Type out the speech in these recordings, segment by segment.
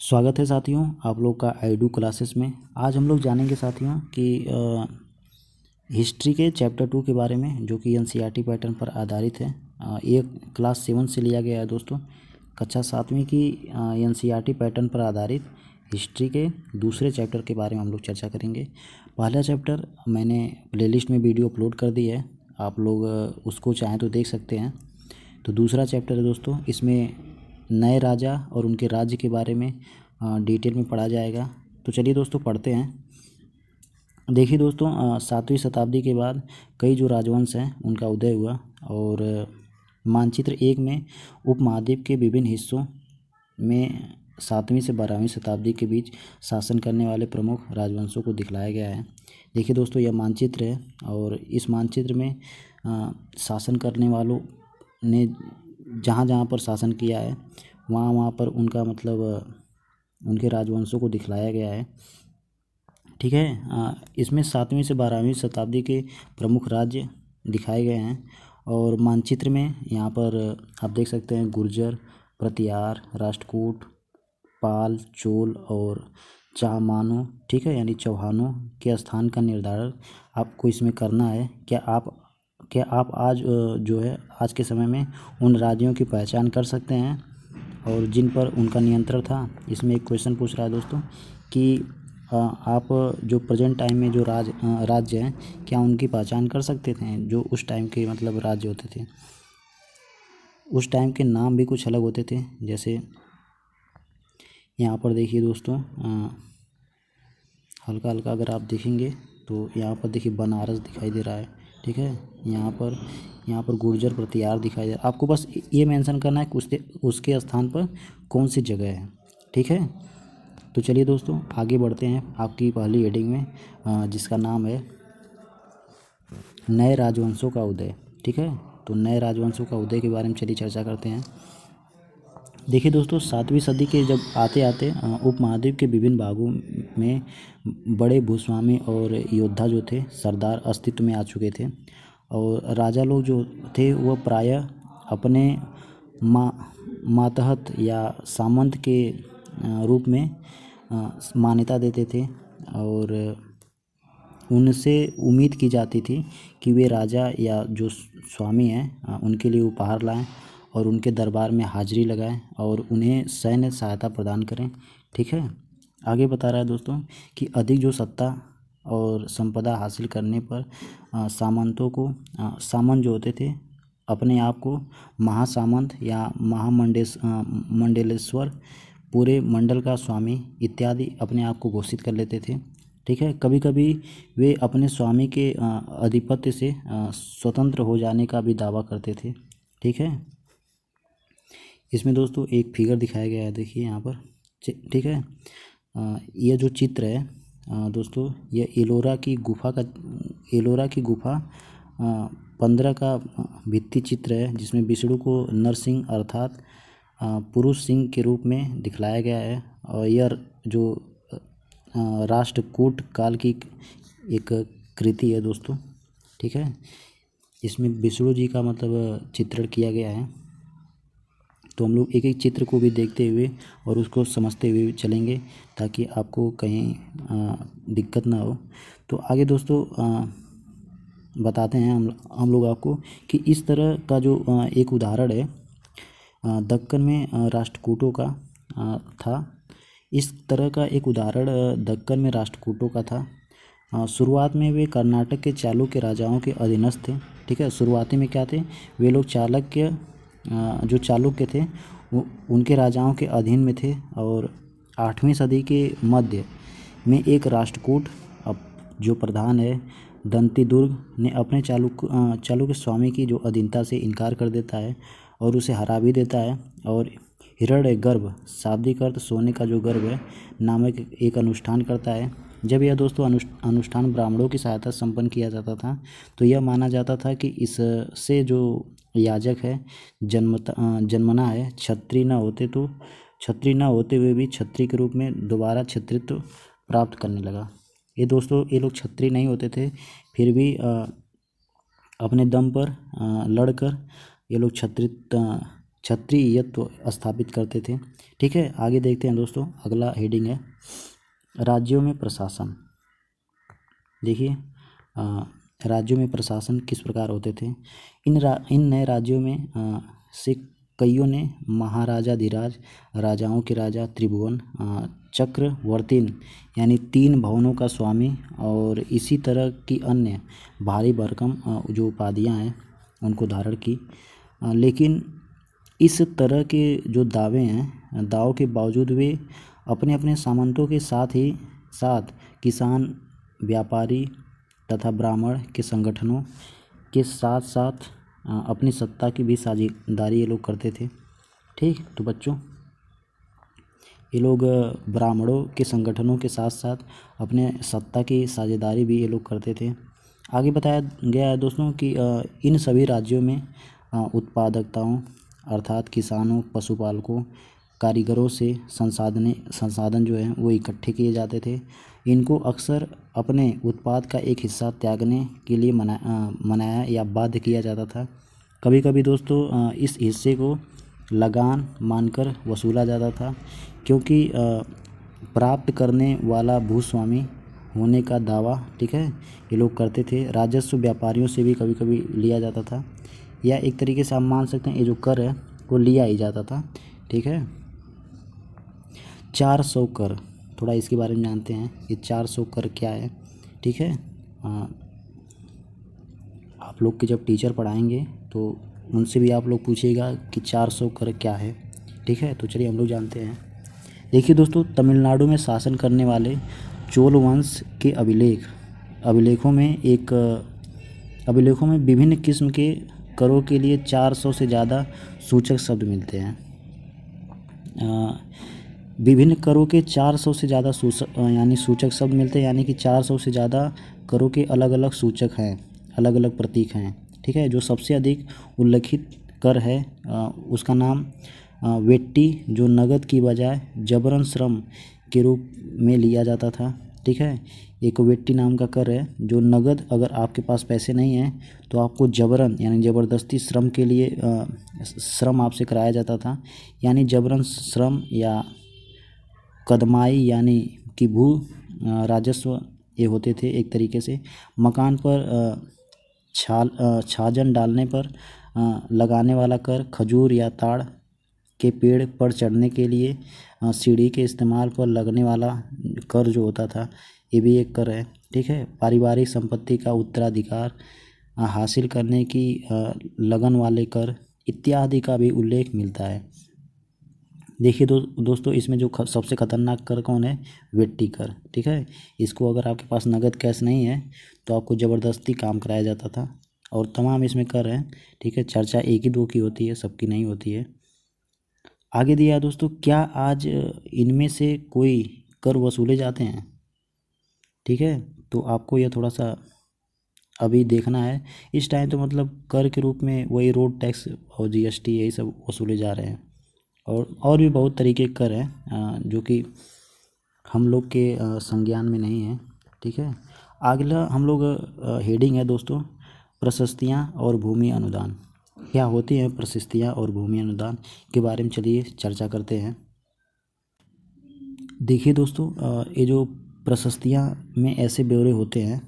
स्वागत है साथियों आप लोग का आईडू क्लासेस में। आज हम लोग जानेंगे साथियों कि हिस्ट्री के चैप्टर 2 के बारे में, जो कि एनसीईआरटी पैटर्न पर आधारित है। ये क्लास 7 से लिया गया है दोस्तों। कक्षा 7वीं की एनसीईआरटी पैटर्न पर आधारित हिस्ट्री के दूसरे चैप्टर के बारे में हम लोग चर्चा करेंगे। पहला चैप्टर मैंने प्लेलिस्ट में वीडियो अपलोड कर दी है, आप लोग उसको चाहें तो देख सकते हैं। तो दूसरा चैप्टर है दोस्तों, इसमें नए राजा और उनके राज्य के बारे में डिटेल में पढ़ा जाएगा। तो चलिए दोस्तों पढ़ते हैं। देखिए दोस्तों, 7वीं शताब्दी के बाद कई जो राजवंश हैं उनका उदय हुआ, और मानचित्र 1 में उपमहाद्वीप के विभिन्न हिस्सों में 7वीं से 12वीं शताब्दी के बीच शासन करने वाले प्रमुख राजवंशों को दिखलाया गया है। देखिए दोस्तों, यह मानचित्र है, और इस मानचित्र में शासन करने वालों ने जहाँ जहाँ पर शासन किया है वहाँ वहाँ पर उनका मतलब उनके राजवंशों को दिखलाया गया है। ठीक है, इसमें 7वीं से 12वीं शताब्दी के प्रमुख राज्य दिखाए गए हैं। और मानचित्र में यहाँ पर आप देख सकते हैं गुर्जर, प्रतिहार, राष्ट्रकूट, पाल, चोल और चाहमानों, ठीक है, यानी चौहानों के स्थान का निर्धारण आपको इसमें करना है। क्या आप आज जो है आज के समय में उन राज्यों की पहचान कर सकते हैं और जिन पर उनका नियंत्रण था। इसमें एक क्वेश्चन पूछ रहा है दोस्तों कि आप जो प्रेजेंट टाइम में जो राज्य हैं, क्या उनकी पहचान कर सकते थे? जो उस टाइम के मतलब राज्य होते थे, उस टाइम के नाम भी कुछ अलग होते थे। जैसे यहाँ पर देखिए दोस्तों, हल्का हल्का अगर आप देखेंगे तो यहाँ पर देखिए बनारस दिखाई दे रहा है। ठीक है, यहाँ पर गुर्जर प्रतिहार दिखाई दे रहा है। आपको बस ये मेंशन करना है कि उसके स्थान पर कौन सी जगह है। ठीक है, तो चलिए दोस्तों आगे बढ़ते हैं आपकी पहली हेडिंग में, जिसका नाम है नए राजवंशों का उदय। ठीक है, तो नए राजवंशों का उदय के बारे में चलिए चर्चा करते हैं। देखिए दोस्तों, 7वीं सदी के जब आते आते उपमहाद्वीप के विभिन्न भागों में बड़े भूस्वामी और योद्धा जो थे, सरदार अस्तित्व में आ चुके थे। और राजा लोग जो थे वह प्रायः अपने मातहत या सामंत के रूप में मान्यता देते थे, और उनसे उम्मीद की जाती थी कि वे राजा या जो स्वामी हैं उनके लिए उपहार लाएं और उनके दरबार में हाजिरी लगाएं और उन्हें सैन्य सहायता प्रदान करें। ठीक है, आगे बता रहा है दोस्तों कि अधिक जो सत्ता और संपदा हासिल करने पर सामंतों को सामंत जो होते थे अपने आप को महासामंत या मंडलेश्वर, पूरे मंडल का स्वामी इत्यादि अपने आप को घोषित कर लेते थे। ठीक है, कभी कभी वे अपने स्वामी के आधिपत्य से स्वतंत्र हो जाने का भी दावा करते थे। ठीक है, इसमें दोस्तों एक फिगर दिखाया गया है, देखिए यहाँ पर। ठीक है, यह जो चित्र है दोस्तों, यह एलोरा की गुफा 15 का भित्ति चित्र है, जिसमें विष्णु को नरसिंह अर्थात पुरुष सिंह के रूप में दिखलाया गया है। और यह जो राष्ट्रकूट काल की एक कृति है दोस्तों। ठीक है, इसमें विष्णु जी का मतलब चित्रण किया गया है। तो हम लोग एक एक चित्र को भी देखते हुए और उसको समझते हुए चलेंगे ताकि आपको कहीं दिक्कत ना हो। तो आगे दोस्तों बताते हैं हम लोग आपको कि इस तरह का जो एक उदाहरण है दक्कन में राष्ट्रकूटों का था। इस तरह का एक उदाहरण दक्कन में राष्ट्रकूटों का था। शुरुआत में वे कर्नाटक के चालुक्य राजाओं के अधीनस्थ थे। ठीक है, शुरुआती में क्या थे, वे लोग जो चालुक्य थे उनके राजाओं के अधीन में थे। और 8वीं सदी के मध्य में एक राष्ट्रकूट जो प्रधान है दंतीदुर्ग ने अपने चालुक्य स्वामी की जो अधीनता से इनकार कर देता है और उसे हरा भी देता है, और हिरण्य गर्भ, शाब्दिक अर्थ सोने का जो गर्भ है, नामक एक अनुष्ठान करता है। जब यह दोस्तों अनुष्ठान ब्राह्मणों की सहायता संपन्न किया जाता था, तो यह माना जाता था कि इससे जो याजक है जन्मना है क्षत्रिय न होते हुए भी क्षत्रिय के रूप में दोबारा क्षत्रित्व प्राप्त करने लगा। ये दोस्तों, ये लोग क्षत्रिय नहीं होते थे, फिर भी अपने दम पर लड़कर ये लोग क्षत्रियत्व स्थापित करते थे। ठीक है, आगे देखते हैं दोस्तों। अगला हेडिंग है राज्यों में प्रशासन। देखिए राज्यों में प्रशासन किस प्रकार होते थे। इन नए राज्यों में से कईयों ने महाराजाधिराज, राजाओं के राजा, त्रिभुवन, चक्रवर्तीन यानी 3 भवनों का स्वामी और इसी तरह की अन्य भारी भरकम जो उपाधियां हैं उनको धारण की। लेकिन इस तरह के जो दावे हैं, दावों के बावजूद वे अपने अपने सामंतों के साथ ही साथ किसान, व्यापारी तथा ब्राह्मण के संगठनों के साथ साथ अपनी सत्ता की भी साझेदारी ये लोग करते थे। ठीक, तो बच्चों ये लोग ब्राह्मणों के संगठनों के साथ साथ अपने सत्ता की साझेदारी भी ये लोग करते थे। आगे बताया गया है दोस्तों कि इन सभी राज्यों में उत्पादकताओं अर्थात किसानों, पशुपालकों, कारीगरों से संसाधन जो है वो इकट्ठे किए जाते थे। इनको अक्सर अपने उत्पाद का एक हिस्सा त्यागने के लिए मनाया या बाध्य किया जाता था। कभी कभी दोस्तों इस हिस्से को लगान मानकर वसूला जाता था, क्योंकि प्राप्त करने वाला भूस्वामी होने का दावा, ठीक है, ये लोग करते थे। राजस्व व्यापारियों से भी कभी कभी लिया जाता था, या एक तरीके से आप मान सकते हैं ये जो कर है वो लिया ही जाता था। ठीक है, 400 कर, थोड़ा इसके बारे में जानते हैं। ये 400 कर क्या है। ठीक है, आप लोग के जब टीचर पढ़ाएंगे तो उनसे भी आप लोग पूछिएगा कि 400 कर क्या है। ठीक है, तो चलिए हम लोग जानते हैं। देखिए दोस्तों, तमिलनाडु में शासन करने वाले चोल वंश के अभिलेखों में विभिन्न किस्म के करों के लिए 400 से ज़्यादा सूचक शब्द मिलते हैं। विभिन्न करों के 400 से ज़्यादा सूचक शब्द मिलते हैं, यानी कि 400 से ज़्यादा करों के अलग अलग सूचक हैं, अलग अलग प्रतीक हैं। ठीक है, जो सबसे अधिक उल्लिखित कर है उसका नाम वेट्टी, जो नगद की बजाय जबरन श्रम के रूप में लिया जाता था। ठीक है, एक वेट्टी नाम का कर है जो नगद, अगर आपके पास पैसे नहीं हैं तो आपको जबरन यानी ज़बरदस्ती श्रम के लिए श्रम आपसे कराया जाता था। यानी जबरन श्रम या कदमाई यानी कि भू राजस्व ये होते थे एक तरीके से। मकान पर छाजन डालने पर लगाने वाला कर, खजूर या ताड़ के पेड़ पर चढ़ने के लिए सीढ़ी के इस्तेमाल पर लगने वाला कर जो होता था, ये भी एक कर है। ठीक है, पारिवारिक संपत्ति का उत्तराधिकार हासिल करने की लगन वाले कर इत्यादि का भी उल्लेख मिलता है। देखिए दोस्तों, इसमें जो सबसे खतरनाक कर कौन है, वेट्टी कर। ठीक है, इसको अगर आपके पास नगद कैश नहीं है तो आपको ज़बरदस्ती काम कराया जाता था। और तमाम इसमें कर हैं। ठीक है, चर्चा एक ही दो की होती है, सबकी नहीं होती है। आगे दिया है दोस्तों, क्या आज इनमें से कोई कर वसूले जाते हैं। ठीक है, तो आपको यह थोड़ा सा अभी देखना है। इस टाइम तो मतलब कर के रूप में वही रोड टैक्स और जीएसटी यही सब वसूले जा रहे हैं, और भी बहुत तरीके के कर हैं जो कि हम लोग के संज्ञान में नहीं है। ठीक है, अगला हम लोग हेडिंग है दोस्तों, प्रशस्तियाँ और भूमि अनुदान। क्या होती हैं प्रशस्तियाँ और भूमि अनुदान के बारे में चलिए चर्चा करते हैं। देखिए दोस्तों, ये जो प्रशस्तियाँ में ऐसे ब्यौरे होते हैं,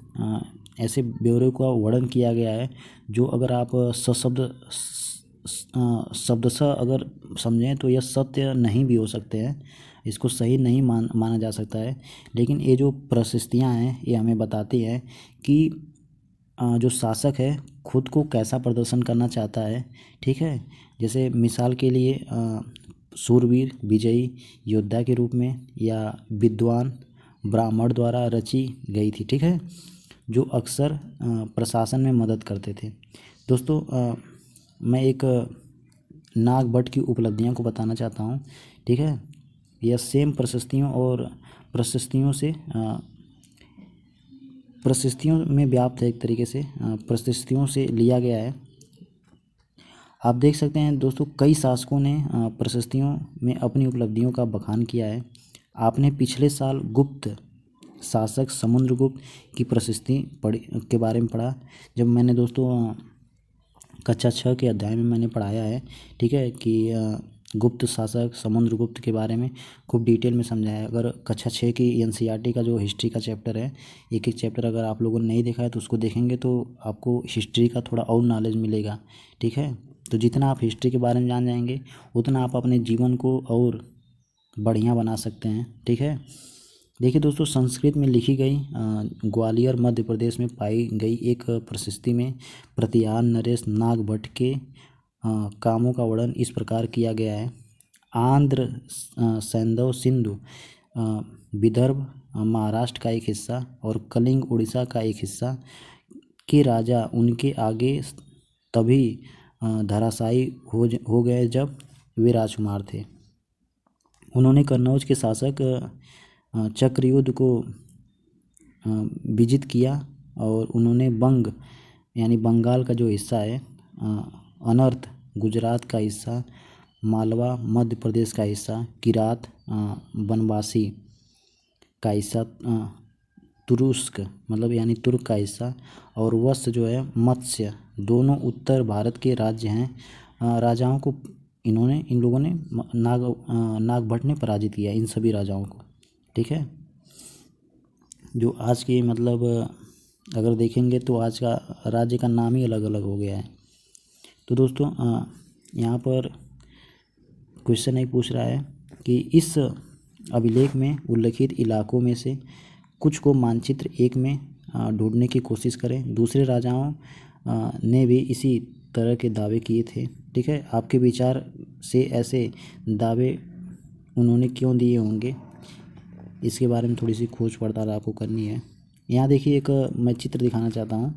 ऐसे ब्यौरे का वर्णन किया गया है जो अगर आप शब्दशः अगर समझें तो यह सत्य नहीं भी हो सकते हैं, इसको सही नहीं माना जा सकता है। लेकिन ये जो प्रशस्तियाँ हैं ये हमें बताती हैं कि जो शासक है खुद को कैसा प्रदर्शन करना चाहता है। ठीक है, जैसे मिसाल के लिए शूरवीर, विजयी योद्धा के रूप में, या विद्वान ब्राह्मण द्वारा रची गई थी। ठीक है, जो अक्सर प्रशासन में मदद करते थे। दोस्तों मैं एक नागभट्ट की उपलब्धियों को बताना चाहता हूँ। ठीक है, यह सेम प्रशस्तियों में व्याप्त है, एक तरीके से प्रशस्तियों से लिया गया है। आप देख सकते हैं दोस्तों, कई शासकों ने प्रशस्तियों में अपनी उपलब्धियों का बखान किया है। आपने पिछले साल गुप्त शासक समुद्रगुप्त की प्रशस्ति के बारे में पढ़ा। जब मैंने दोस्तों कक्षा 6 के अध्याय में मैंने पढ़ाया है, ठीक है, कि गुप्त शासक समुद्रगुप्त के बारे में खूब डिटेल में समझाया है। अगर कक्षा 6 की एनसीईआरटी का जो हिस्ट्री का चैप्टर है, एक एक चैप्टर अगर आप लोगों ने नहीं देखा है तो उसको देखेंगे तो आपको हिस्ट्री का थोड़ा और नॉलेज मिलेगा, ठीक है। तो जितना आप हिस्ट्री के बारे में जान जाएंगे उतना आप अपने जीवन को और बढ़िया बना सकते हैं, ठीक है। देखिए दोस्तों, संस्कृत में लिखी गई ग्वालियर मध्य प्रदेश में पाई गई एक प्रशस्ति में प्रतिहार नरेश नागभट्ट के कामों का वर्णन इस प्रकार किया गया है। आंध्र, सैंधव, सिंधु, विदर्भ, महाराष्ट्र का एक हिस्सा और कलिंग उड़ीसा का एक हिस्सा के राजा उनके आगे तभी धराशायी हो गए जब वे राजकुमार थे। उन्होंने कन्नौज के शासक चक्रयुद्ध को विजित किया और उन्होंने बंग यानी बंगाल का जो हिस्सा है, अनर्थ गुजरात का हिस्सा, मालवा मध्य प्रदेश का हिस्सा, किरात बनवासी का हिस्सा, तुरुस्क मतलब यानी तुर्क का हिस्सा और वत्स जो है मत्स्य, दोनों उत्तर भारत के राज्य हैं। राजाओं को इन लोगों ने नागभट्ट ने पराजित किया इन सभी राजाओं को, ठीक है। जो आज के मतलब अगर देखेंगे तो आज का राज्य का नाम ही अलग अलग हो गया है। तो दोस्तों यहाँ पर क्वेश्चन एक पूछ रहा है कि इस अभिलेख में उल्लिखित इलाकों में से कुछ को मानचित्र 1 में ढूंढने की कोशिश करें। दूसरे राजाओं ने भी इसी तरह के दावे किए थे, ठीक है। आपके विचार से ऐसे दावे उन्होंने क्यों दिए होंगे, इसके बारे में थोड़ी सी खोज पड़ताल आपको करनी है। यहाँ देखिए एक मैं चित्र दिखाना चाहता हूँ,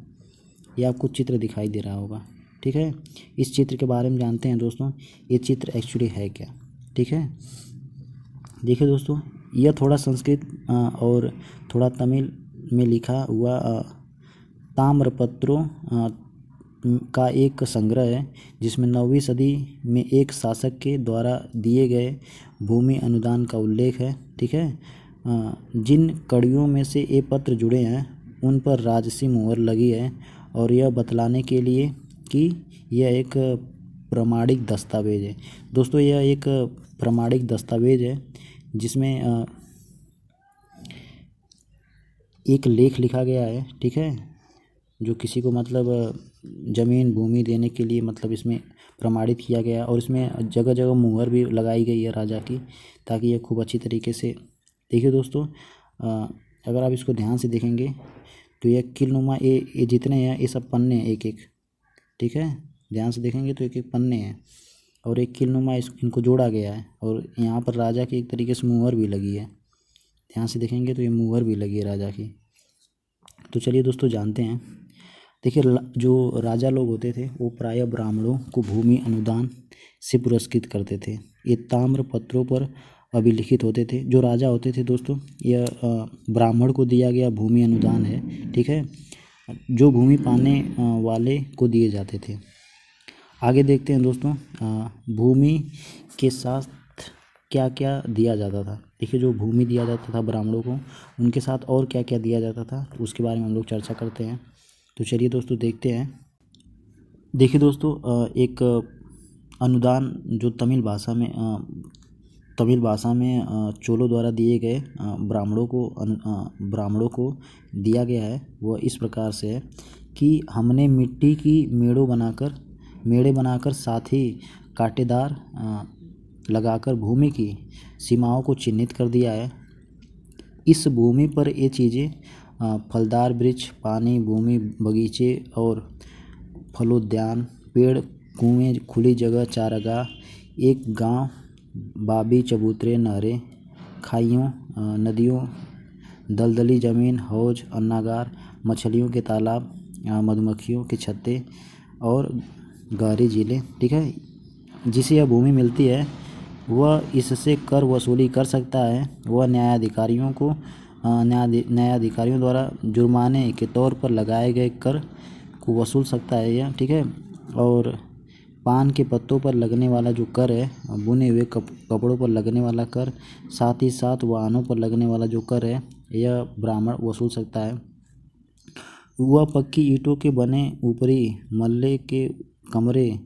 ये आपको चित्र दिखाई दे रहा होगा, ठीक है। इस चित्र के बारे में जानते हैं दोस्तों, ये चित्र एक्चुअली है क्या, ठीक है। देखिए दोस्तों, यह थोड़ा संस्कृत और थोड़ा तमिल में लिखा हुआ ताम्रपत्रों का एक संग्रह है जिसमें 9वीं सदी में एक शासक के द्वारा दिए गए भूमि अनुदान का उल्लेख है, ठीक है। जिन कड़ियों में से ये पत्र जुड़े हैं उन पर राजसी मुहर लगी है और यह बतलाने के लिए कि यह एक प्रमाणिक दस्तावेज है। दोस्तों, यह एक प्रमाणिक दस्तावेज है जिसमें एक लेख लिखा गया है, ठीक है, जो किसी को मतलब ज़मीन भूमि देने के लिए मतलब इसमें प्रमाणित किया गया और इसमें जगह जगह मुहर भी लगाई गई है राजा की, ताकि यह खूब अच्छी तरीके से। देखिए दोस्तों, अगर आप इसको ध्यान से देखेंगे तो यह किलनुमा ये जितने हैं ये सब पन्ने हैं एक एक, ठीक है। ध्यान से देखेंगे तो एक एक पन्ने हैं और एक किलनुमा इनको जोड़ा गया है और यहाँ पर राजा की एक तरीके से मुहर भी लगी है। ध्यान से देखेंगे तो ये मुहर भी लगी है राजा की। तो चलिए दोस्तों जानते हैं। देखिए, जो राजा लोग होते थे वो प्रायः ब्राह्मणों को भूमि अनुदान से पुरस्कृत करते थे। ये ताम्र पत्रों पर अभिलिखित होते थे। जो राजा होते थे दोस्तों, यह ब्राह्मण को दिया गया भूमि अनुदान है, ठीक है, जो भूमि पाने वाले को दिए जाते थे। आगे देखते हैं दोस्तों, भूमि के साथ क्या क्या दिया जाता था। देखिए, जो भूमि दिया जाता था ब्राह्मणों को, उनके साथ और क्या क्या दिया जाता था तो उसके बारे में हम लोग चर्चा करते हैं। तो चलिए दोस्तों देखते हैं। देखिए दोस्तों, एक अनुदान जो तमिल भाषा में चोलों द्वारा दिए गए ब्राह्मणों को दिया गया है, वह इस प्रकार से है कि हमने मिट्टी की मेड़े बनाकर साथ ही कांटेदार लगाकर भूमि की सीमाओं को चिन्हित कर दिया है। इस भूमि पर ये चीज़ें फलदार वृक्ष, पानी, भूमि, बगीचे और फलोद्यान, पेड़, कुएं, खुली जगह, चारागाह, एक गांव, बाबी, चबूतरे, नहरें, खाइयों, नदियों, दलदली ज़मीन, हौज, अन्नागार, मछलियों के तालाब, मधुमक्खियों के छत्ते और गहरी झीलें, ठीक है। जिसे यह भूमि मिलती है वह इससे कर वसूली कर सकता है। वह न्यायाधिकारियों द्वारा जुर्माने के तौर पर लगाए गए कर को वसूल सकता है यह, ठीक है। और पान के पत्तों पर लगने वाला जो कर है, बुने हुए कपड़ों पर लगने वाला कर, साथ ही साथ वाहनों पर लगने वाला जो कर है, यह ब्राह्मण वसूल सकता है। वह पक्की ईंटों के बने ऊपरी मल्ले के कमरे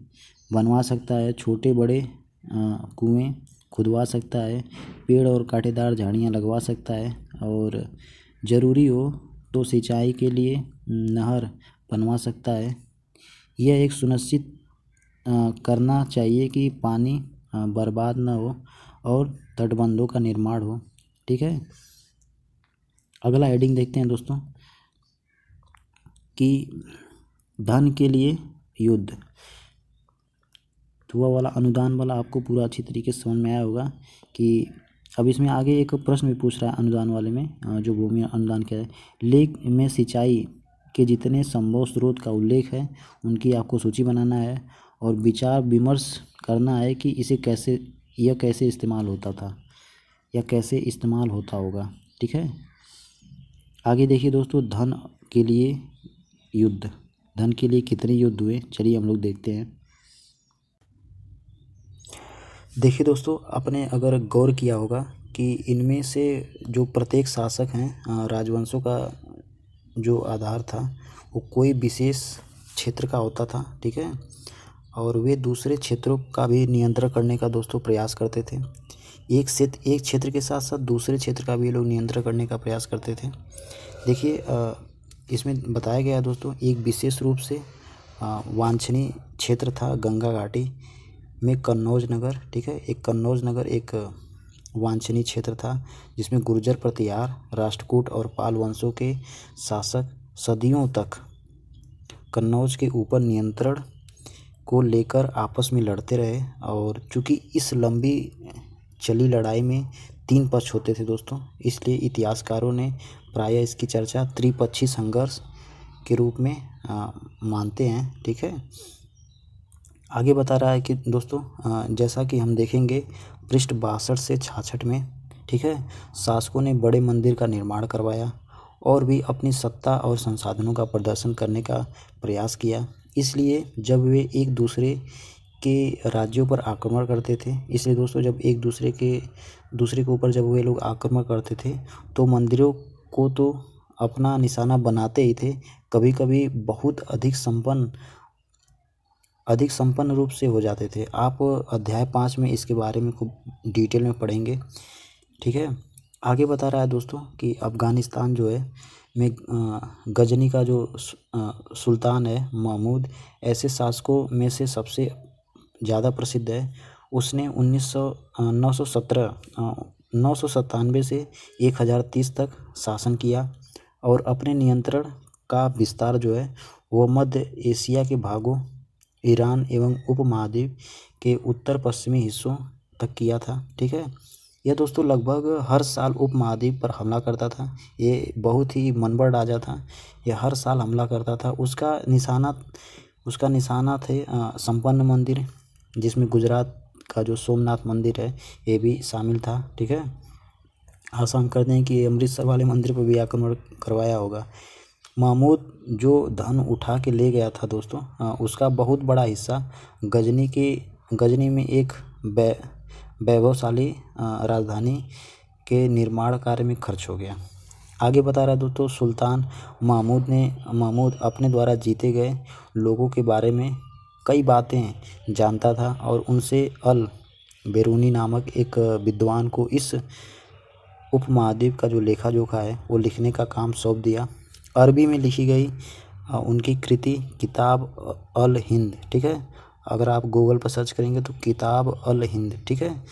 बनवा सकता है, छोटे बड़े कुएं खुदवा सकता है, पेड़ और कांटेदार झाड़ियाँ लगवा सकता है, और ज़रूरी हो तो सिंचाई के लिए नहर बनवा सकता है। यह एक सुनिश्चित करना चाहिए कि पानी बर्बाद न हो और तटबंधों का निर्माण हो। ठीक है, अगला हेडिंग देखते हैं दोस्तों कि धन के लिए युद्ध। तो वह वाला अनुदान वाला आपको पूरा अच्छी तरीके से समझ में आया होगा कि अब इसमें आगे एक प्रश्न भी पूछ रहा है अनुदान वाले में, जो भूमि अनुदान क्या है। लेख में सिंचाई के जितने संभव स्रोत का उल्लेख है उनकी आपको सूची बनाना है और विचार विमर्श करना है कि यह कैसे इस्तेमाल होता था या कैसे इस्तेमाल होता होगा। ठीक है, आगे देखिए दोस्तों, धन के लिए युद्ध। धन के लिए कितने युद्ध हुए, चलिए हम लोग देखते हैं। देखिए दोस्तों, आपने अगर गौर किया होगा कि इनमें से जो प्रत्येक शासक हैं, राजवंशों का जो आधार था वो कोई विशेष क्षेत्र का होता था। ठीक है, और वे दूसरे क्षेत्रों का भी नियंत्रण करने का दोस्तों प्रयास करते थे। एक क्षेत्र के साथ साथ दूसरे क्षेत्र का भी लोग नियंत्रण करने का प्रयास करते थे। देखिए, इसमें बताया गया है दोस्तों, एक विशेष रूप से वांछनीय क्षेत्र था गंगा घाटी में कन्नौज नगर। ठीक है, एक कन्नौज नगर एक वांछनीय क्षेत्र था जिसमें गुर्जर प्रतिहार, राष्ट्रकूट और पाल वंशों के शासक सदियों तक कन्नौज के ऊपर नियंत्रण को लेकर आपस में लड़ते रहे। और चूँकि इस लंबी चली लड़ाई में 3 पक्ष होते थे दोस्तों, इसलिए इतिहासकारों ने प्रायः इसकी चर्चा त्रिपक्षीय संघर्ष के रूप में मानते हैं। ठीक है, आगे बता रहा है कि दोस्तों, जैसा कि हम देखेंगे पृष्ठ 62 से 66 में, ठीक है, शासकों ने बड़े मंदिर का निर्माण करवाया और भी अपनी सत्ता और संसाधनों का प्रदर्शन करने का प्रयास किया। इसलिए जब वे एक दूसरे के राज्यों पर आक्रमण करते थे, इसलिए दोस्तों जब एक दूसरे के ऊपर जब वे लोग आक्रमण करते थे तो मंदिरों को तो अपना निशाना बनाते ही थे, कभी कभी बहुत अधिक संपन्न रूप से हो जाते थे। आप अध्याय 5 में इसके बारे में खूब डिटेल में पढ़ेंगे। ठीक है, आगे बता रहा है दोस्तों कि अफ़गानिस्तान जो है में गजनी का जो सुल्तान है महमूद, ऐसे शासकों में से सबसे ज़्यादा प्रसिद्ध है। उसने 997 से 1030 तक शासन किया और अपने नियंत्रण का विस्तार जो है वो मध्य एशिया के भागों, ईरान एवं उपमहाद्वीप के उत्तर पश्चिमी हिस्सों तक किया था। ठीक है, यह दोस्तों लगभग हर साल उपमहाद्वीप पर हमला करता था। ये बहुत ही मनबड़ राजा था, यह हर साल हमला करता था। उसका निशाना थे संपन्न मंदिर, जिसमें गुजरात का जो सोमनाथ मंदिर है ये भी शामिल था। ठीक है, आशा हम करते हैं कि अमृतसर वाले मंदिर पर भी आक्रमण करवाया होगा। महमूद जो धन उठा के ले गया था दोस्तों, उसका बहुत बड़ा हिस्सा गजनी में एक वैभवशाली राजधानी के निर्माण कार्य में खर्च हो गया। आगे बता रहा है दोस्तों, सुल्तान महमूद अपने द्वारा जीते गए लोगों के बारे में कई बातें जानता था और उनसे अल बेरूनी नामक एक विद्वान को इस उपमहाद्वीप का जो लेखा जोखा है वो लिखने का काम सौंप दिया। अरबी में लिखी गई उनकी कृति किताब अल हिंद। ठीक है, अगर आप गूगल पर सर्च करेंगे तो किताब अल हिंद, ठीक है,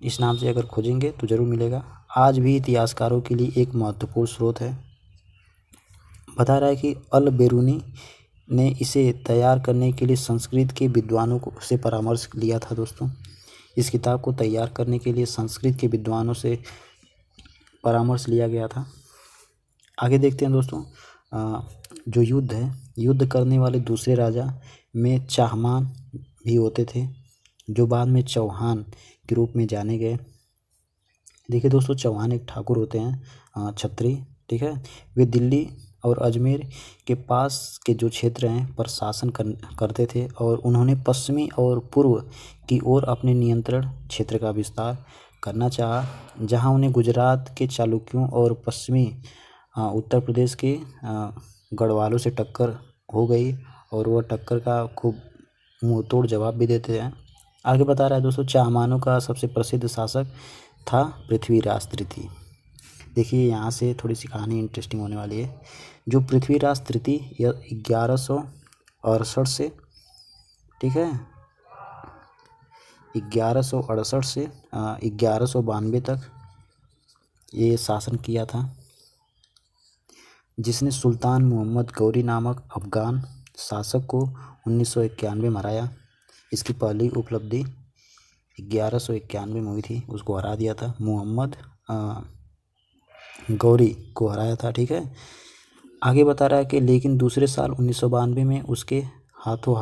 इस नाम से अगर खोजेंगे तो ज़रूर मिलेगा। आज भी इतिहासकारों के लिए एक महत्वपूर्ण स्रोत है। बता रहा है कि अल बेरूनी ने इसे तैयार करने के लिए संस्कृत के विद्वानों से परामर्श लिया था दोस्तों। इस किताब को तैयार करने के लिए संस्कृत के विद्वानों से परामर्श लिया गया था। आगे देखते हैं दोस्तों, जो युद्ध है, युद्ध करने वाले दूसरे राजा में चाहमान भी होते थे, जो बाद में चौहान के रूप में जाने गए। देखिए दोस्तों, चौहान एक ठाकुर होते हैं, छत्री। ठीक है, वे दिल्ली और अजमेर के पास के जो क्षेत्र हैं पर शासन करते थे और उन्होंने पश्चिमी और पूर्व की ओर अपने नियंत्रण क्षेत्र का विस्तार करना चाहा, जहां उन्हें गुजरात के चालुक्यों और पश्चिमी उत्तर प्रदेश के गढ़वालों से टक्कर हो गई और वह टक्कर का खूब मुंह तोड़ जवाब भी देते हैं। आगे बता रहा है दोस्तों, चाहमानों का सबसे प्रसिद्ध शासक था पृथ्वीराज तृतीय। देखिए यहाँ से थोड़ी सी कहानी इंटरेस्टिंग होने वाली है। जो पृथ्वीराज तृतीय 1168 से, ठीक है, 1168 से 1192 तक ये शासन किया था, जिसने सुल्तान मोहम्मद गौरी नामक अफगान शासक को 1991 में हराया। इसकी पहली उपलब्धि 1191 में हुई थी, उसको हरा दिया था, मोहम्मद गौरी को हराया था, ठीक है। आगे बता रहा है कि लेकिन दूसरे साल 1992 में उसके हाथों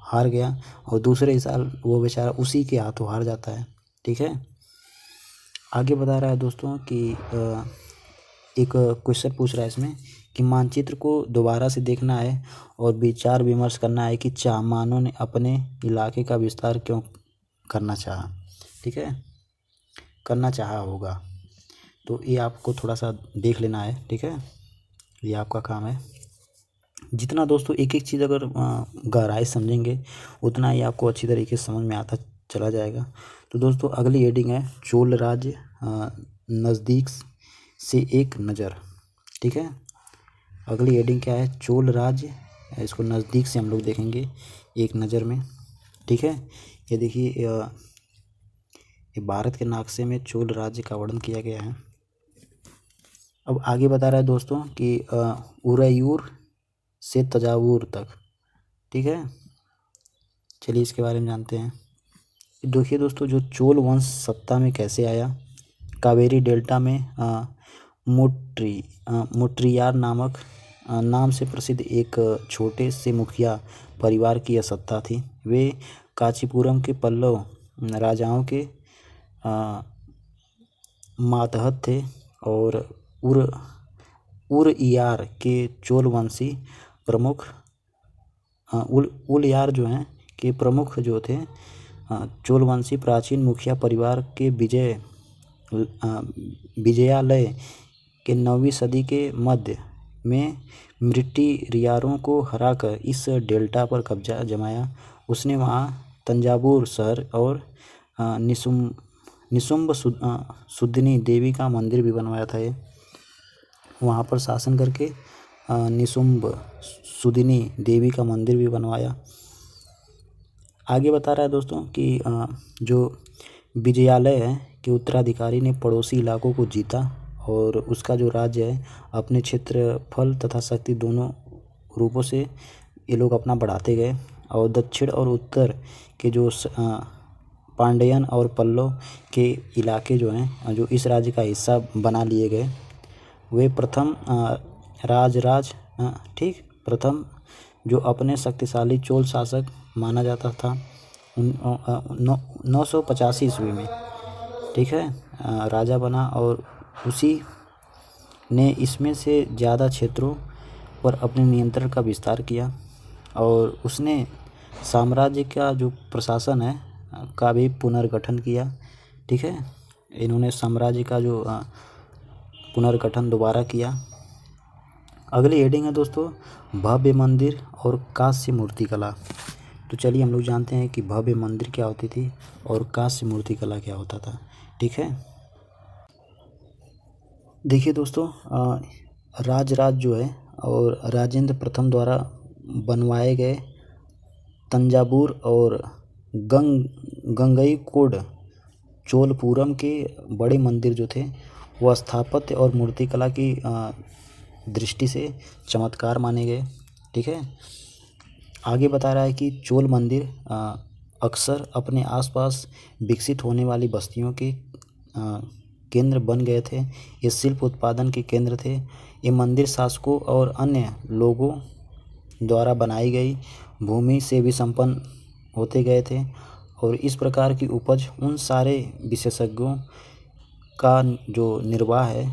हार गया, और दूसरे साल वो बेचारा उसी के हाथों हार जाता है, ठीक है। आगे बता रहा है दोस्तों कि एक क्वेश्चन पूछ रहा है इसमें कि मानचित्र को दोबारा से देखना है और विचार विमर्श करना है कि चाहमानों ने अपने इलाके का विस्तार क्यों करना चाहा, ठीक है, करना चाहा होगा। तो ये आपको थोड़ा सा देख लेना है, ठीक है, ये आपका काम है। जितना दोस्तों एक एक चीज़ अगर गहराई समझेंगे उतना ही आपको अच्छी तरीके से समझ में आता चला जाएगा। तो दोस्तों अगली हेडिंग है चोल राज्य नज़दीक से एक नज़र, ठीक है। अगली हेडिंग क्या है, चोल राज्य, इसको नज़दीक से हम लोग देखेंगे एक नज़र में, ठीक है। ये देखिए ये भारत के नक्शे में चोल राज्य का वर्णन किया गया है। अब आगे बता रहा है दोस्तों कि उरैयूर से तंजावुर तक, ठीक है। चलिए इसके बारे में जानते हैं। देखिए दोस्तों, जो चोल वंश सत्ता में कैसे आया, कावेरी डेल्टा में मोट्रियार नामक नाम से प्रसिद्ध एक छोटे से मुखिया परिवार की यह सत्ता थी। वे कांचीपुरम के पल्लव राजाओं के मातहत थे और उरइयार के चोल वंशी प्रमुख उलयार जो हैं के प्रमुख जो थे चोल वंशी प्राचीन मुखिया परिवार के विजयालय के 9वीं सदी के मध्य में मृट्टियारों को हराकर इस डेल्टा पर कब्जा जमाया। उसने वहाँ तंजावुर शहर और निशुम्भ सुदनी देवी का मंदिर भी बनवाया था। ये वहाँ पर शासन करके निशुम्भ सुदनी देवी का मंदिर भी बनवाया। आगे बता रहा है दोस्तों कि जो विजयालय है कि उत्तराधिकारी ने पड़ोसी इलाकों को जीता और उसका जो राज्य है अपने क्षेत्रफल तथा शक्ति दोनों रूपों से ये लोग अपना बढ़ाते गए। और दक्षिण और उत्तर के जो पांड्यन और पल्लव के इलाके जो हैं जो इस राज्य का हिस्सा बना लिए गए, वे प्रथम प्रथम जो अपने शक्तिशाली चोल शासक माना जाता था 985 ईस्वी में, ठीक है, राजा बना और उसी ने इसमें से ज़्यादा क्षेत्रों पर अपने नियंत्रण का विस्तार किया और उसने साम्राज्य का जो प्रशासन है का भी पुनर्गठन किया, ठीक है। इन्होंने साम्राज्य का जो पुनर्गठन दोबारा किया। अगली हेडिंग है दोस्तों भव्य मंदिर और कांस्य मूर्ति कला। तो चलिए हम लोग जानते हैं कि भव्य मंदिर क्या होती थी और कांस्य मूर्ति कला क्या होता था, ठीक है। देखिए दोस्तों राजराज जो है और राजेंद्र प्रथम द्वारा बनवाए गए तंजावुर और गंगईकोंड चोलपुरम के बड़े मंदिर जो थे वह स्थापत्य और मूर्तिकला की दृष्टि से चमत्कार माने गए, ठीक है। आगे बता रहा है कि चोल मंदिर अक्सर अपने आसपास विकसित होने वाली बस्तियों के केंद्र बन गए थे। ये शिल्प उत्पादन के केंद्र थे। ये मंदिर शासकों और अन्य लोगों द्वारा बनाई गई भूमि से भी संपन्न होते गए थे और इस प्रकार की उपज उन सारे विशेषज्ञों का जो निर्वाह है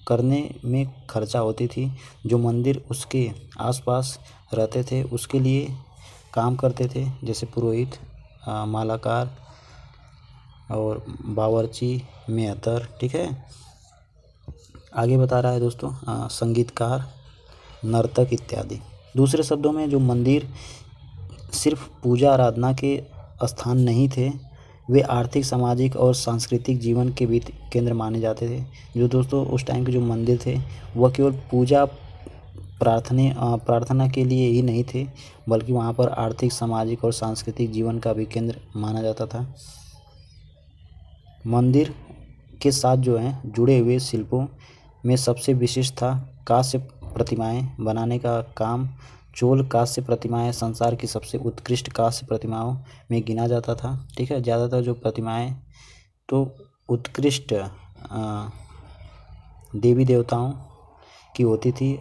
करने में खर्चा होती थी जो मंदिर उसके आसपास रहते थे उसके लिए काम करते थे, जैसे पुरोहित, मालाकार और बावर्ची, मेहतर, ठीक है। आगे बता रहा है दोस्तों संगीतकार, नर्तक इत्यादि। दूसरे शब्दों में जो मंदिर सिर्फ पूजा आराधना के स्थान नहीं थे, वे आर्थिक, सामाजिक और सांस्कृतिक जीवन के भी केंद्र माने जाते थे। जो दोस्तों उस टाइम के जो मंदिर थे वह केवल पूजा प्रार्थना के लिए ही नहीं थे, बल्कि वहाँ पर आर्थिक, सामाजिक और सांस्कृतिक जीवन का भी केंद्र माना जाता था। मंदिर के साथ जो है जुड़े हुए शिल्पों में सबसे विशिष्ट था कांस्य प्रतिमाएं बनाने का काम। चोल कांस्य प्रतिमाएं संसार की सबसे उत्कृष्ट कांस्य प्रतिमाओं में गिना जाता था। ठीक है, ज़्यादातर जो प्रतिमाएं तो उत्कृष्ट देवी देवताओं की होती थी,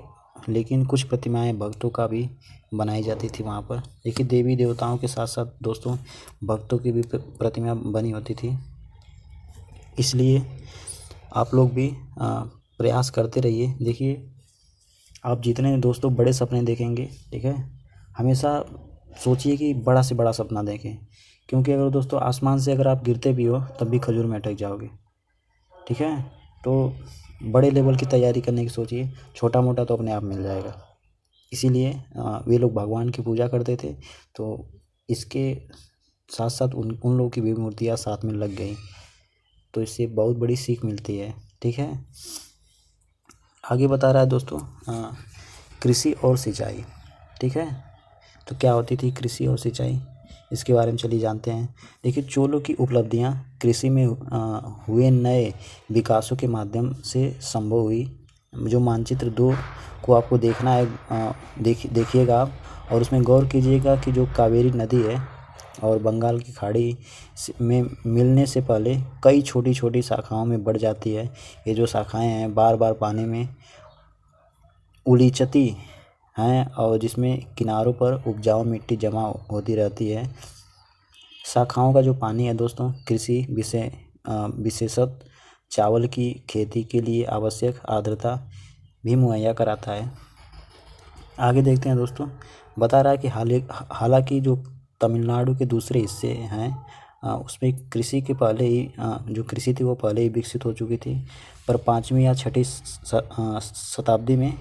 लेकिन कुछ प्रतिमाएं भक्तों का भी बनाई जाती थी वहाँ पर। देखिए, देवी देवताओं के साथ साथ दोस्तों भक्तों की भी प्रतिमा बनी होती थी। इसलिए आप लोग भी प्रयास करते रहिए। देखिए, आप जितने दोस्तों बड़े सपने देखेंगे, ठीक है, हमेशा सोचिए कि बड़ा से बड़ा सपना देखें, क्योंकि अगर दोस्तों आसमान से अगर आप गिरते भी हो तब भी खजूर में अटक जाओगे। ठीक है, तो बड़े लेवल की तैयारी करने की सोचिए, छोटा मोटा तो अपने आप मिल जाएगा। इसीलिए वे लोग भगवान की पूजा करते थे, तो इसके साथ साथ उन लोगों की भी मूर्तियाँ साथ में लग गई, तो इससे बहुत बड़ी सीख मिलती है। ठीक है, आगे बता रहा है दोस्तों कृषि और सिंचाई। ठीक है, तो क्या होती थी कृषि और सिंचाई, इसके बारे में चलिए जानते हैं। देखिए, चोलों की उपलब्धियां कृषि में हुए नए विकासों के माध्यम से संभव हुई। जो मानचित्र 2 को आपको देखना है, देखिएगा आप, और उसमें गौर कीजिएगा कि जो कावेरी नदी है और बंगाल की खाड़ी में मिलने से पहले कई छोटी छोटी शाखाओं में बढ़ जाती है। ये जो शाखाएं हैं बार बार पानी में उलीचती हैं और जिसमें किनारों पर उपजाऊ मिट्टी जमा होती रहती है। शाखाओं का जो पानी है दोस्तों कृषि विशेषत चावल की खेती के लिए आवश्यक आर्द्रता भी मुहैया कराता है। आगे देखते हैं दोस्तों, बता रहा है कि हालांकि जो तमिलनाडु के दूसरे हिस्से हैं उसमें कृषि के पहले ही जो कृषि थी वो पहले ही विकसित हो चुकी थी, पर 5वीं या 6वीं शताब्दी में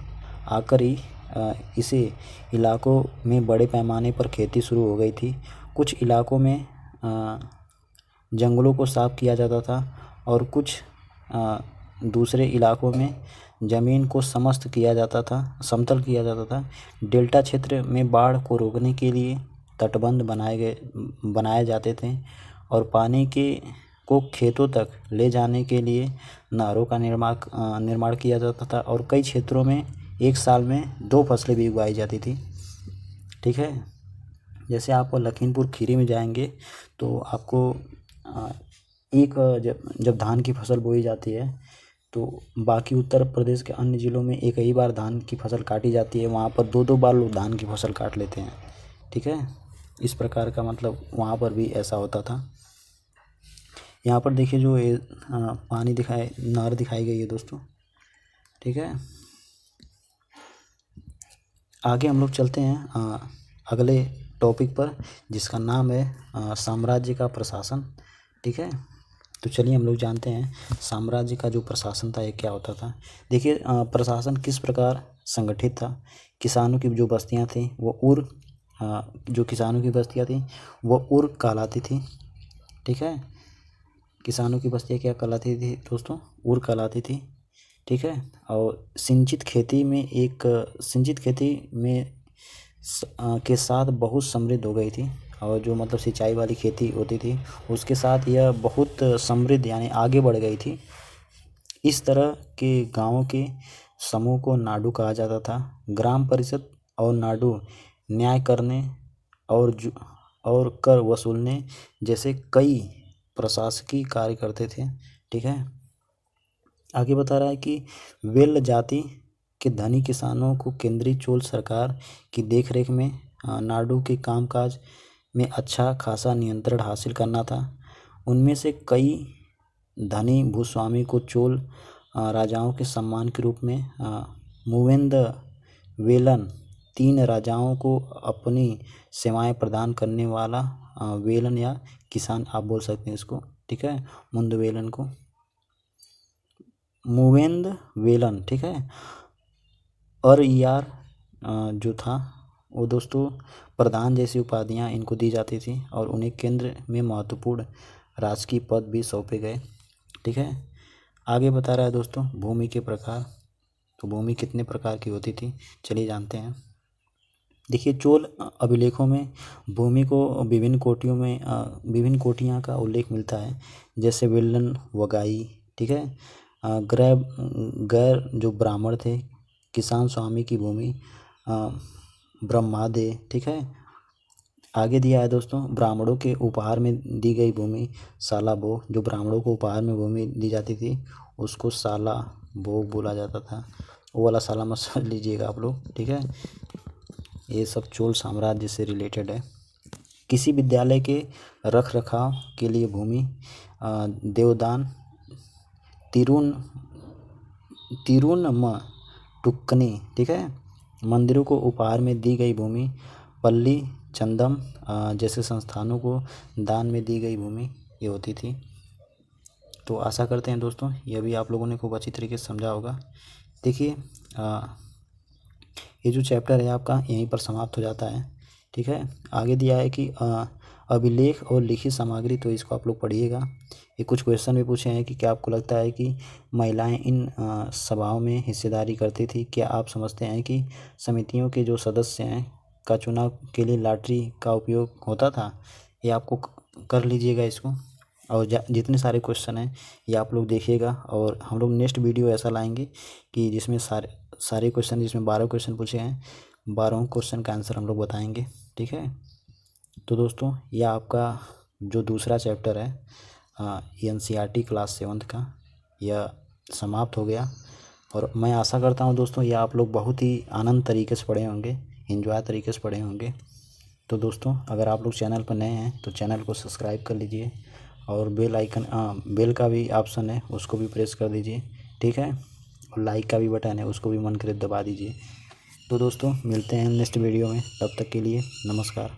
आकर ही इसे इलाकों में बड़े पैमाने पर खेती शुरू हो गई थी। कुछ इलाकों में जंगलों को साफ किया जाता था और कुछ दूसरे इलाकों में ज़मीन को समतल किया जाता था। डेल्टा क्षेत्र में बाढ़ को रोकने के लिए तटबंध बनाए जाते थे और पानी को खेतों तक ले जाने के लिए नहरों का निर्माण किया जाता था और कई क्षेत्रों में एक साल में 2 फसलें भी उगाई जाती थी। ठीक है, जैसे आप लखीमपुर खीरी में जाएंगे तो आपको जब धान की फसल बोई जाती है तो बाकी उत्तर प्रदेश के अन्य ज़िलों में एक ही बार धान की फसल काटी जाती है, वहाँ पर 2-2 बार लोग धान की फसल काट लेते हैं। ठीक है, इस प्रकार का मतलब वहाँ पर भी ऐसा होता था। यहाँ पर देखिए जो पानी नहर दिखाई गई है दोस्तों। ठीक है, आगे हम लोग चलते हैं अगले टॉपिक पर, जिसका नाम है साम्राज्य का प्रशासन। ठीक है, तो चलिए हम लोग जानते हैं साम्राज्य का जो प्रशासन था ये क्या होता था। देखिए, प्रशासन किस प्रकार संगठित था। किसानों की जो बस्तियां थी वो उर कहलाती थी। ठीक है, किसानों की बस्तियां क्या कहलाती थी दोस्तों, उर कहलाती थी। ठीक है, और सिंचित खेती में के साथ बहुत समृद्ध हो गई थी, और जो मतलब सिंचाई वाली खेती होती थी उसके साथ यह बहुत समृद्ध यानी आगे बढ़ गई थी। इस तरह के गांवों के समूह को नाडु कहा जाता था। ग्राम परिषद और नाडु न्याय करने और कर वसूलने जैसे कई प्रशासकीय कार्य करते थे। ठीक है, आगे बता रहा है कि वेल जाति के धनी किसानों को केंद्रीय चोल सरकार की देखरेख में नाडु के कामकाज में अच्छा खासा नियंत्रण हासिल करना था। उनमें से कई धनी भूस्वामी को चोल राजाओं के सम्मान के रूप में मूवेंद वेलन 3 राजाओं को अपनी सेवाएं प्रदान करने वाला वेलन या किसान आप बोल सकते हैं इसको। ठीक है, मुंदवेलन को मूवेंद वेलन। ठीक है, और यार जो था वो दोस्तों प्रधान जैसी उपाधियां इनको दी जाती थी और उन्हें केंद्र में महत्वपूर्ण राजकीय पद भी सौंपे गए। ठीक है, आगे बता रहा है दोस्तों भूमि के प्रकार। तो भूमि कितने प्रकार की होती थी, चलिए जानते हैं। देखिए, चोल अभिलेखों में भूमि को विभिन्न कोटियाँ का उल्लेख मिलता है, जैसे विल्लन वगाई। ठीक है, गैर जो ब्राह्मण थे, किसान स्वामी की भूमि, ब्रह्मादे। ठीक है, आगे दिया है दोस्तों ब्राह्मणों के उपहार में दी गई भूमि साला भोग। जो ब्राह्मणों को उपहार में भूमि दी जाती थी उसको साला भोग बोला जाता था। वो वाला साला मत समझ लीजिएगा आप लोग। ठीक है, ये सब चोल साम्राज्य से रिलेटेड है। किसी विद्यालय के रख रखाव के लिए भूमि, देवदान, तिरुनमटुक्कनी। ठीक है, मंदिरों को उपहार में दी गई भूमि, पल्ली चंदम जैसे संस्थानों को दान में दी गई भूमि ये होती थी। तो आशा करते हैं दोस्तों ये भी आप लोगों ने खूब अच्छी तरीके से समझा होगा। देखिए, ये जो चैप्टर है आपका यहीं पर समाप्त हो जाता है। ठीक है, आगे दिया है कि अभिलेख और लिखित सामग्री, तो इसको आप लोग पढ़िएगा। ये कुछ क्वेश्चन भी पूछे हैं कि क्या आपको लगता है कि महिलाएं इन सभाओं में हिस्सेदारी करती थी? क्या आप समझते हैं कि समितियों के जो सदस्य हैं का चुनाव के लिए लॉटरी का उपयोग होता था? ये आपको कर लीजिएगा इसको। और जितने सारे क्वेश्चन हैं ये आप लोग देखिएगा, और हम लोग नेक्स्ट वीडियो ऐसा लाएंगे कि जिसमें सारे क्वेश्चन, जिसमें 12 क्वेश्चन पूछे हैं, 12 क्वेश्चन का आंसर हम लोग बताएंगे। ठीक है, तो दोस्तों यह आपका जो दूसरा चैप्टर है NCERT क्लास 7 का यह समाप्त हो गया। और मैं आशा करता हूँ दोस्तों ये आप लोग बहुत ही आनंद तरीके से पढ़े होंगे, एंजॉय तरीके से पढ़े होंगे। तो दोस्तों अगर आप लोग चैनल पर नए हैं तो चैनल को सब्सक्राइब कर लीजिए, और बेल का भी ऑप्शन है उसको भी प्रेस कर दीजिए। ठीक है, और लाइक का भी बटन है उसको भी मन करे दबा दीजिए। तो दोस्तों मिलते हैं नेक्स्ट वीडियो में, तब तक के लिए नमस्कार।